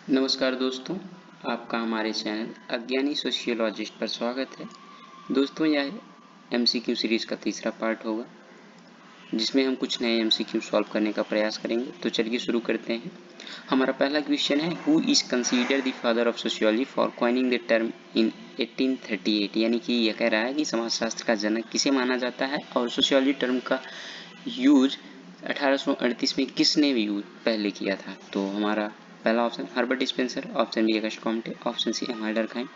नमस्कार दोस्तों, आपका हमारे चैनल अज्ञानी सोशियोलॉजिस्ट पर स्वागत है। दोस्तों, यह एमसीक्यू सीरीज का तीसरा पार्ट होगा जिसमें हम कुछ नए एमसीक्यू सॉल्व करने का प्रयास करेंगे। तो चलिए शुरू करते हैं। हमारा पहला क्वेश्चन है, who is considered the father of sociology for coining the term in 1838। यानी कि यह कह रहा है कि समाजशास्त्र का जनक किसे माना जाता है और सोशियोलॉजी टर्म का यूज 1838 में किसने यूज पहले किया था। तो हमारा पहला option Herbert Spencer, option B August Comte, option C Emile Durkheim,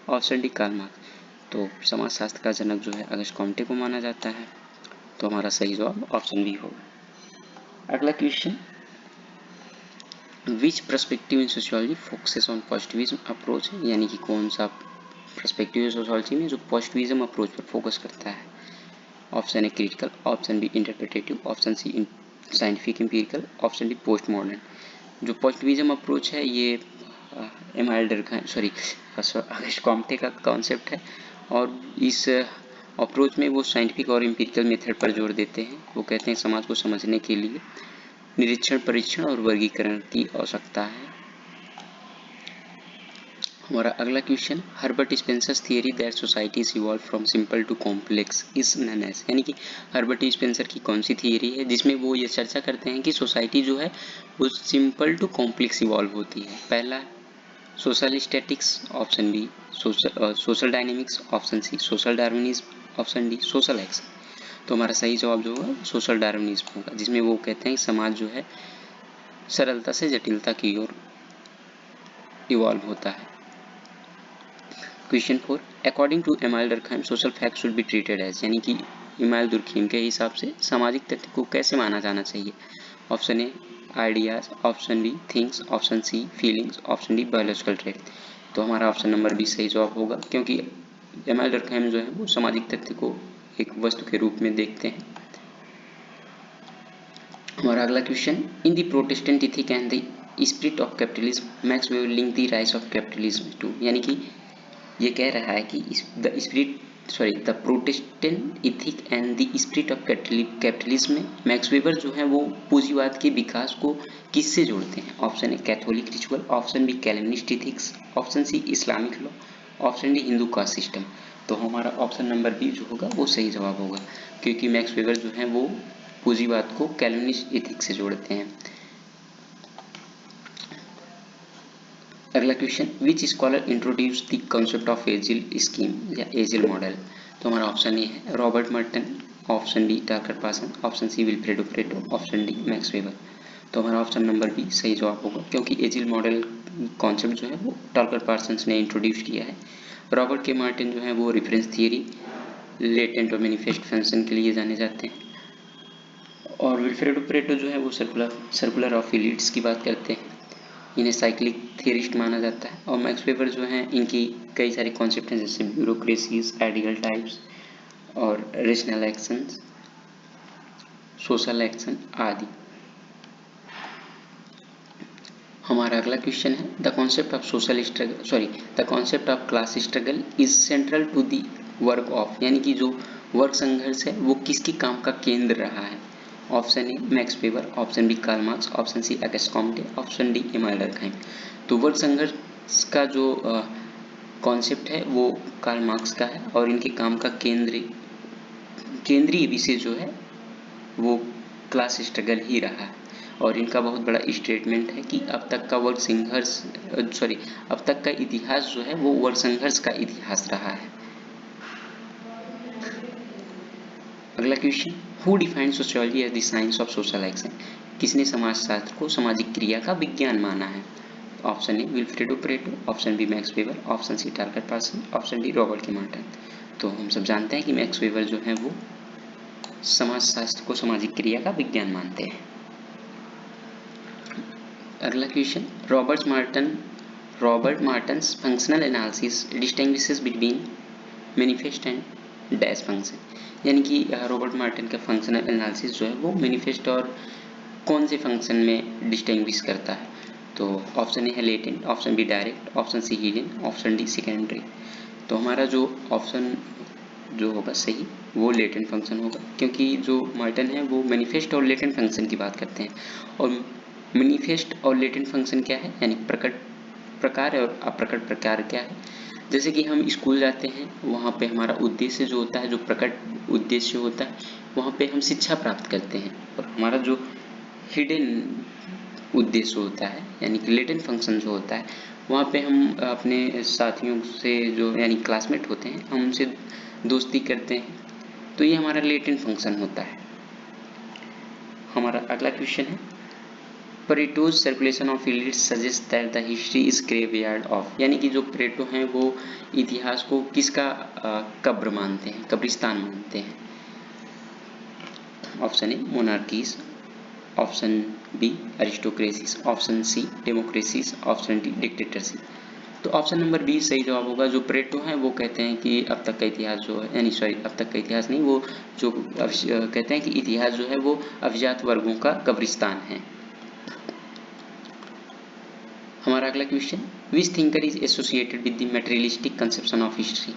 option D Karl Marx. तो समाजशास्त्र का जनक जो है अगस्ट कॉम्टे को माना जाता है। तो हमारा सही जवाब ऑप्शन बी होगा। अगला question, which perspective in sociology focuses on positivism approach. यानी कि कौन सा पर्सपेक्टिव सोशियोलॉजी में जो पॉजिटिविज्म अप्रोच पर फोकस करता है। Option A critical, option B interpretive, option C scientific empirical, option D post modern. जो पॉजिटिविज्म अप्रोच है ये एमाइल डर्कहाइम अगस्ट कॉम्टे का कॉन्सेप्ट है और इस अप्रोच में वो साइंटिफिक और एम्पिरिकल मेथड पर जोर देते हैं। वो कहते हैं समाज को समझने के लिए निरीक्षण, परीक्षण और वर्गीकरण की आवश्यकता है। हमारा अगला question, Herbert Spencer's theory that society is evolve from simple to complex is known as. यानी कि हर्बर्ट स्पेंसर की कौन सी थियरी है जिसमें वो ये चर्चा करते हैं कि सोसाइटी जो है वो सिंपल टू कॉम्प्लेक्स इवॉल्व होती है। पहला social statics, option B social dynamics, option C social Darwinism, option D social action. तो हमारा सही जवाब जो होगा सोशल डार्विनिज्म होगा, जिसमें वो कहते हैं समाज जो है सरलता से जटिलता की ओर इवॉल्व होता है। Question 4, according to Emile Durkheim social fact should be treated as. यानी कि एमाइल डुर्कheim के हिसाब से सामाजिक तथ्य को कैसे माना जाना चाहिए। Option A ideas, option B things, option C feelings, option D biological trait. तो हमारा ऑप्शन नंबर बी सही जवाब होगा, क्योंकि एमाइल डर्कहाइम जो है वो सामाजिक तथ्य को एक वस्तु के रूप में देखते हैं। हमारा अगला question, in the Protestant ethic and the spirit of capitalism Max Weber link the rise of capitalism to. यानी कि ये कह रहा है कि the Protestant ethic and the spirit of capitalism में मैक्स वेबर जो है वो पूंजीवाद के विकास को किससे जोड़ते हैं। Option A Catholic ritual, option B Calvinist ethics, option C Islamic law, option D Hindu caste system. तो हमारा ऑप्शन नंबर बी जो होगा वो सही जवाब होगा, क्योंकि मैक्स वेबर जो है वो पूंजीवाद को कैलविनिस्ट इथिक्स से जोड़ते हैं। अगला question, which scholar introduce the concept of AGIL scheme या एजिल मॉडल। तो हमारा ऑप्शन ए है Robert Merton, option B Talcott Parson, option C Vilfredo Pareto, option D Max Weber. तो हमारा ऑप्शन नंबर बी सही जवाब होगा, क्योंकि एजिल मॉडल कॉन्सेप्ट जो है वो टार्कर पार्सन ने इंट्रोड्यूस किया है। रॉबर्ट के मार्टिन जो है वो रेफरेंस थियरी, लेटेंट और मैनिफेस्ट फंक्शन के लिए जाने जाते हैं। और विल्फ्रेडो पेरेटो जो है वो सर्कुलर ऑफ एलिट्स की बात करते हैं, इन्हें साइक्लिक थियरिस्ट माना जाता है। और मैक्स वेबर जो हैं इनकी कई सारे कॉन्सेप्ट हैं, जैसे ब्यूरोक्रेसीज, आइडियल टाइप्स और रेशनल एक्शंस, सोशल एक्शन आदि। हमारा अगला क्वेश्चन है, the concept of the concept of class struggle is central to the work of. यानी कि जो वर्क संघर्ष है वो किसके काम का केंद्र रहा है। Option A Max Weber, option B Karl Marx, option C August Comte, option D Emile Durkheim. तो वर्क संघर्ष का जो कॉन्सेप्ट है वो कार्ल मार्क्स का है और इनके काम का केंद्रीय विषय जो है वो क्लास स्ट्रगल ही रहा है। और इनका बहुत बड़ा स्टेटमेंट है कि अब तक का इतिहास जो है वो वर्ग संघर्ष का इतिहास रहा है। अगला question, who defined sociology as the science of social action. किसने समाजशास्त्र को सामाजिक क्रिया का विज्ञान माना है। Option A Vilfredo Pareto, option B Max Weber, option C Talcott Parson, option D Robert K Martin. तो हम सब जानते हैं कि मैक्स वेबर जो है वो समाजशास्त्र को सामाजिक क्रिया का विज्ञान मानते हैं। अगला question, Robert Merton's functional analysis distinguishes between manifest and dash function. यानी कि रॉबर्ट मार्टिन का फंक्शनल एनालिसिस जो है वो मैनिफेस्ट और कौन से फंक्शन में डिस्टिंग्विश करता है। तो ऑप्शन ए है latent, option B direct, option C hidden, option D secondary. तो हमारा जो ऑप्शन जो होगा सही वो लेटेंट फंक्शन होगा, क्योंकि जो मार्टिन है वो मैनिफेस्ट और लेटेंट फंक्शन की बात करते हैं। और मैनिफेस्ट और लेटेंट फंक्शन क्या है, यानी प्रकट प्रकार है और अप्रकट प्रकार क्या है। जैसे कि हम स्कूल जाते हैं, वहाँ पे हमारा उद्देश्य जो होता है, जो प्रकट उद्देश्य होता है, वहाँ पे हम शिक्षा प्राप्त करते हैं। और हमारा जो हिडन उद्देश्य होता है यानी कि लेटेंट फंक्शन जो होता है, वहाँ पे हम अपने साथियों से जो यानी क्लासमेट होते हैं, हम उनसे दोस्ती करते हैं। तो ये हमारा लेटेंट फंक्शन होता है। हमारा अगला क्वेश्चन है, Pareto's circulation of elites suggest that the history is graveyard of, यानी कि जो परेटो हैं वो इतिहास को किसका कब्र मानते हैं, कब्रिस्तान मानते हैं। Option A monarchies, option B aristocracies, option C democracies, option D dictatorship. तो ऑप्शन नंबर बी सही जवाब होगा। जो परेटो हैं वो कहते हैं कि अब तक का इतिहास जो है, यानी सॉरी अब तक का इतिहास नहीं, वो जो कहते हैं कि इतिहास जो है वो अभिजात वर्गों का कब्रिस्तान है। हमारा अगला question, which thinker is associated with the materialistic conception of history,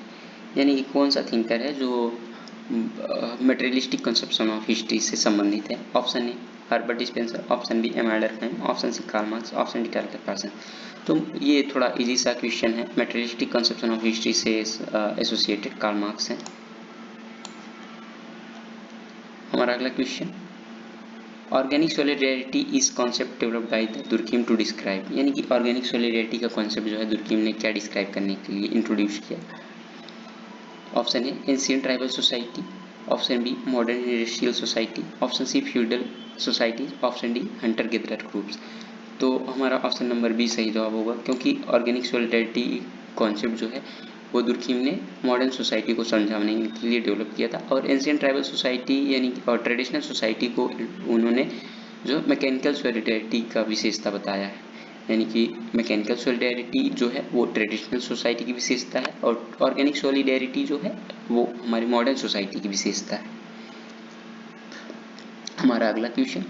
यानी कि कौन सा थिंकर है जो मटेरियलिस्टिक कंसेप्शन ऑफ हिस्ट्री से संबंधित है। Option A Herbert Spencer, option B Emile फैम, option C Karl Marx, option D Talcott Parson. तो ये थोड़ा इजी सा क्वेश्चन है। मटेरियलिस्टिक कंसेप्शन ऑफ हिस्ट्री से एसोसिएटेड कार्ल मार्क्स है। हमारा अगला question, organic solidarity is concept developed by the Durkheim to describe, यानी कि ऑर्गेनिक सॉलिडेरिटी का कॉन्सेप्ट जो है दुर्खिम ने क्या डिस्क्राइब करने के लिए इंट्रोड्यूस किया। Option A ancient tribal society, option B modern industrial society, option C feudal society, option D hunter gatherer groups. तो हमारा ऑप्शन नंबर बी सही जवाब होगा, क्योंकि ऑर्गेनिक सॉलिडेरिटी कॉन्सेप्ट जो है वो दुर्खिम ने मॉडर्न सोसाइटी को समझाने के लिए डेवलप किया था। और एंशिएंट ट्राइबल सोसाइटी यानी और ट्रेडिशनल सोसाइटी को उन्होंने जो मैकेनिकल सॉलिडेरिटी का विशेषता बताया है, यानी कि मैकेनिकल सॉलिडेरिटी जो है वो ट्रेडिशनल सोसाइटी की विशेषता है और ऑर्गेनिक सॉलिडेरिटी जो है वो हमारी मॉडर्न सोसाइटी की विशेषता है। हमारा अगला question,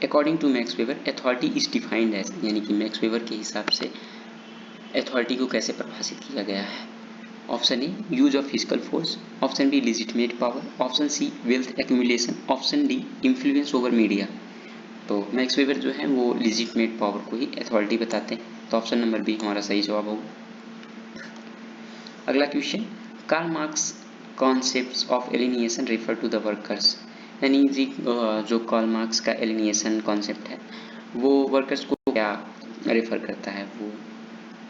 according to Max Weber authority is defined as, यानी कि मैक्स वेबर के हिसाब से अथॉरिटी को कैसे परिभाषित किया गया है। Option A use of physical force, option B legitimate power, option C wealth accumulation, option D influence over media. तो मैक्स वेबर जो है वो लेजिटिमेट पावर को ही अथॉरिटी बताते हैं। तो ऑप्शन नंबर बी हमारा सही जवाब होगा। अगला question, Karl Marx concepts of alienation refer to the workers, यानी जी जो कार्ल मार्क्स का एलिनिएशन कॉन्सेप्ट है वो वर्कर्स को क्या रेफर करता है, वो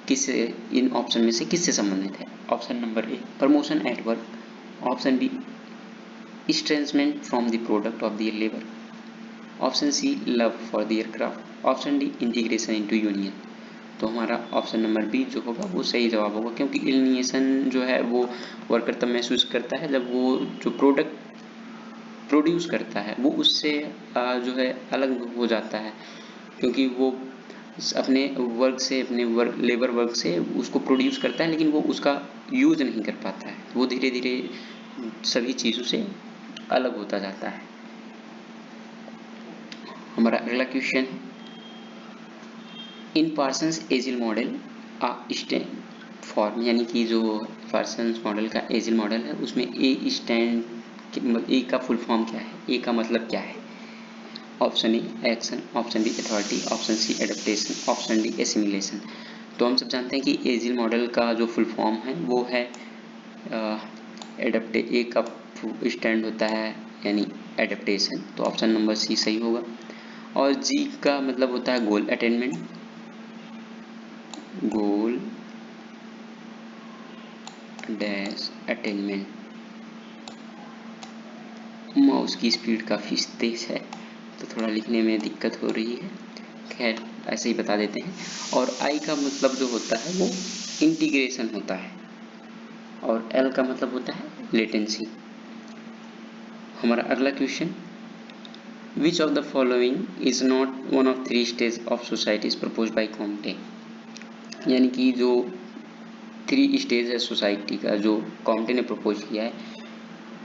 किस इन ऑप्शन में से किससे संबंधित है। Option number A promotion at work, option B estrangement from the product of their labour, option C love for their craft, option D integration into union. तो हमारा ऑप्शन नंबर बी जो होगा वो सही जवाब होगा, क्योंकि एलिनिएशन जो है वो वर्कर तब महसूस करता है जब वो जो प्रोडक्ट प्रोड्यूस करता है वो उससे जो है अलग हो जाता है, क्योंकि वो अपने वर्क से, अपने वर्क लेबर वर्क से उसको प्रोड्यूस करता है लेकिन वो उसका यूज नहीं कर पाता है, वो धीरे धीरे सभी चीज़ों से अलग होता जाता है। हमारा अगला क्वेश्चन है, in Parsons AGIL model stand for, यानी कि जो पार्सन्स मॉडल का एजिल मॉडल है उसमें ए स्टैंड, ए का फुल फॉर्म क्या है, ए का मतलब क्या है। Option A action, option B authority, option C adaptation, option D assimilation. तो हम सब जानते हैं कि एजिल मॉडल का जो फुल फॉर्म है वो है एडेप्टे, ए का स्टैंड होता है यानी एडेप्टेशन, तो ऑप्शन नंबर सी सही होगा। और जी का मतलब होता है गोल अटेनमेंट, गोल डैश अटेनमेंट। माउस की स्पीड काफ़ी तेज है तो थोड़ा लिखने में दिक्कत हो रही है, खैर ऐसे ही बता देते हैं। और आई का मतलब जो होता है वो इंटीग्रेशन होता है और एल का मतलब होता है लेटेंसी। हमारा अगला question, which of the following is not one of 3 stage of societies propose by Comte, यानी कि जो 3 स्टेज है सोसाइटी का जो कॉम्टे ने प्रपोज किया है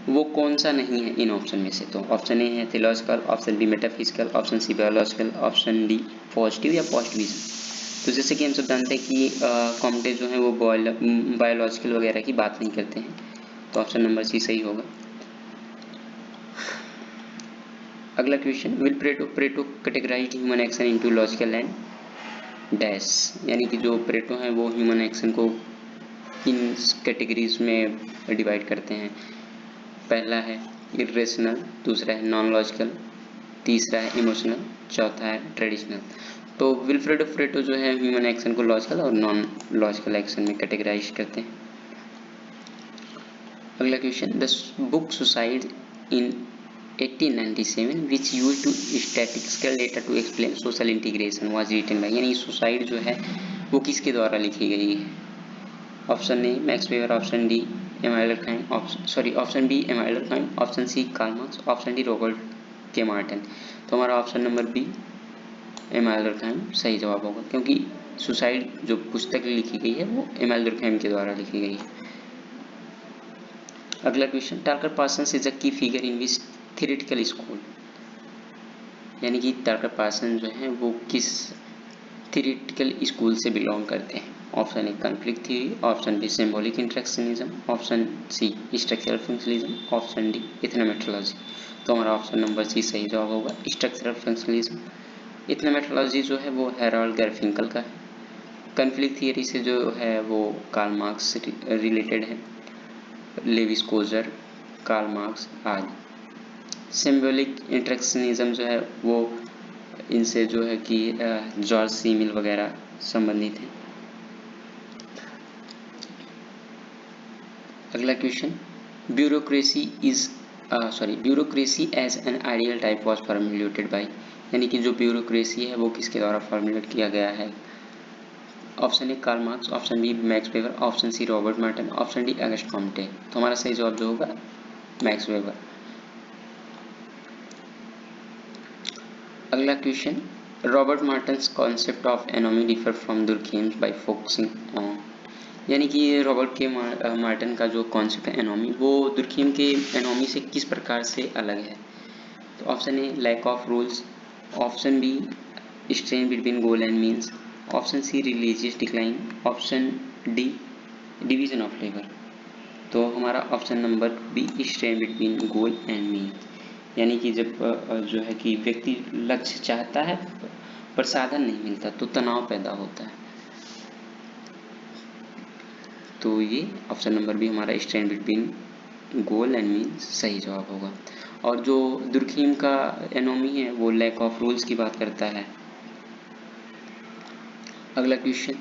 वो कौन सा नहीं है इन ऑप्शन में से। तो ऑप्शन ए है theological, option B metaphysical, option C biological, option D positive या पॉजिटिविज्म। तो जैसे कि हम सब जानते हैं कि कॉम्टे जो है वो बायोलॉजिकल वगैरह की बात नहीं करते हैं, तो ऑप्शन नंबर सी सही होगा। अगला question, will Pareto categorize human action into logical and dash, यानी कि जो परेटो हैं वो ह्यूमन एक्शन को इन कैटेगरीज में डिवाइड करते हैं। पहला है इरेशनल, दूसरा है नॉन लॉजिकल, तीसरा है इमोशनल, चौथा है ट्रेडिशनल। तो विल्फ्रेडो परेटो जो है ह्यूमन एक्शन को लॉजिकल और नॉन लॉजिकल एक्शन में कैटेगराइज करते हैं। अगला question, the book suicide in 1897 which used to statistical data to explain social integration was written by, यानी सुसाइड जो है वो किसके द्वारा लिखी गई है? Option A Max Weber, option D Emmanuel Durkheim, option B Emmanuel Durkheim, option C Karl Marx, option D Robert K Martin. तो हमारा option number B Emmanuel Durkheim सही जवाब होगा, क्योंकि सुसाइड जो पुस्तक लिखी गई है वो इमैनुएल डुर्कheim के द्वारा लिखी गई है। अगला क्वेश्चन, टार्कर पार्सन्स इज अ की figure in which theoretical school, यानी कि टार्कर पार्सन जो है वो किस थ्योरेटिकल स्कूल से बिलोंग करते हैं? Option A conflict theory, option B symbolic interactionism, option C structural functionalism, option D ethnomethodology. तो हमारा ऑप्शन नंबर सी सही जवाब होगा, स्ट्रक्चरल फंक्शनलिज्म। इथनोमेट्रोलॉजी जो है वो हैरोल्ड गारफिंकल का है। कॉन्फ्लिक्ट थियरी से जो है वो कार्ल मार्क्स से रिलेटेड है, लेविस कोजर, कार्ल मार्क्स आदि। सिंबॉलिक इंटरेक्शनिज्म जो है वो इनसे जो है कि जॉर्ज सी मिल वगैरह संबंधित है। अगला question, bureaucracy as an ideal type was formulated by, यानी कि जो ब्यूरोक्रेसी है वो किसके द्वारा फॉर्मुलेट किया गया है? Option A Karl Marx, option B Max Weber, option C Robert Martin, option D Auguste Comte. तो हमारा सही जवाब जो होगा मैक्स वेबर। अगला question, Robert Martin's concept of anomie differ from Durkheim's by focusing on, यानी कि रॉबर्ट के मार्टिन का जो कॉन्सेप्ट है एनोमी वो दुर्कheim के एनोमी से किस प्रकार से अलग है? तो option A lack of rules, option B strain between goal and means, option C religious decline, option D division of labour. तो हमारा option number B strain between goal and means, यानी कि जब जो है कि व्यक्ति लक्ष्य चाहता है पर साधन नहीं मिलता तो तनाव पैदा होता है। तो ये ऑप्शन नंबर बी हमारा strain between goal and means सही जवाब होगा। और जो दुर्कheim का एनोमी है वो लैक ऑफ रूल्स की बात करता है। अगला question,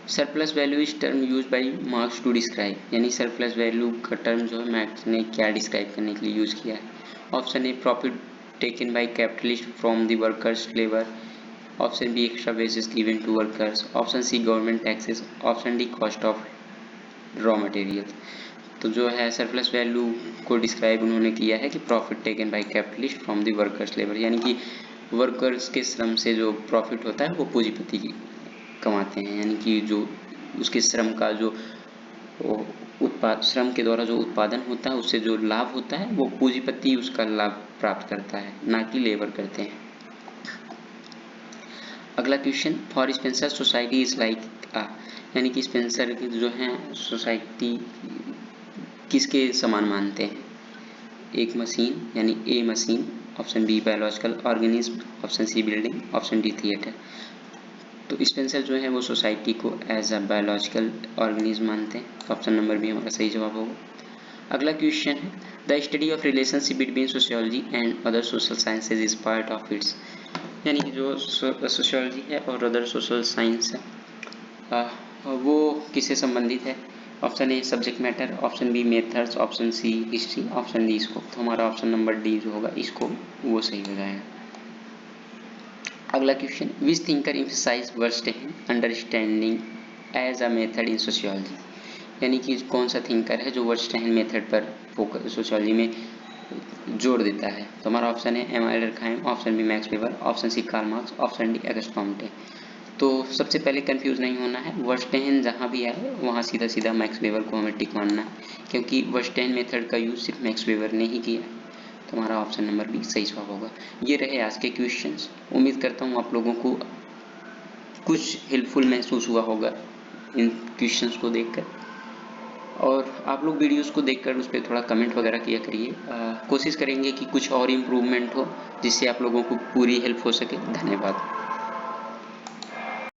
surplus value is term use by Marx to describe, यानी सरप्लस वैल्यू का टर्म जो है मार्क्स ने क्या डिस्क्राइब करने के लिए यूज किया है? Option A profit taken by capitalist from the workers labour, option B extra wages given to workers, option C government taxes, option D cost of raw material. तो जो है सरप्लस वैल्यू को describe उन्होंने किया है कि profit taken by capitalist from the workers labour, यानी कि वर्कर्स के श्रम से जो प्रॉफिट होता है वो पूंजीपति कमाते हैं, यानी कि जो उसके श्रम का जो श्रम के द्वारा जो उत्पादन होता है उससे जो लाभ होता है वो पूंजीपति उसका लाभ प्राप्त करता है, ना कि लेबर करते हैं। अगला question, for Spencer society is like a, यानी कि स्पेंसर जो है सोसाइटी किसके समान मानते हैं? एक मशीन, यानी A machine, option B biological organism, option C building, option D theatre. तो स्पेंसर जो है वो सोसाइटी को एज अ बायोलॉजिकल ऑर्गेनिज्म मानते हैं, ऑप्शन नंबर बी हमारा सही जवाब होगा। अगला क्वेश्चन है, the study of relationship between sociology and other social sciences is part of its, यानी कि जो सोशियोलॉजी है और अदर सोशल साइंस है वो किससे संबंधित है? Option A subject matter, option B methods, option C history, option D scope. तो हमारा ऑप्शन नंबर डी जो होगा स्कोप वो सही हो जाएगा। अगला question, which thinker emphasize verstehen understanding as a method in sociology, यानी कि कौन सा थिंकर है जो वर्स्टेन मेथड पर फोकस सोशियोलॉजी में जोड़ देता है? तो हमारा ऑप्शन है Emmanuel Durkheim, option B Max Weber, option C Karl Marx, option D Auguste Comte. तो सबसे पहले कंफ्यूज नहीं होना है, वर्स्टेन जहाँ भी आए वहाँ सीधा सीधा मैक्स वेबर को हमें टिक मानना है, क्योंकि वर्स्टेन मेथड का यूज सिर्फ मैक्स वेबर ने ही किया। तो हमारा ऑप्शन नंबर बी सही जवाब होगा। ये रहे आज के क्वेश्चंस। उम्मीद करता हूँ आप लोगों को कुछ हेल्पफुल महसूस हुआ होगा इन क्वेश्चंस को देखकर, और आप लोग वीडियोस को देखकर उस पर थोड़ा कमेंट वगैरह किया करिए। कोशिश करेंगे कि कुछ और इम्प्रूवमेंट हो जिससे आप लोगों को पूरी हेल्प हो सके। धन्यवाद।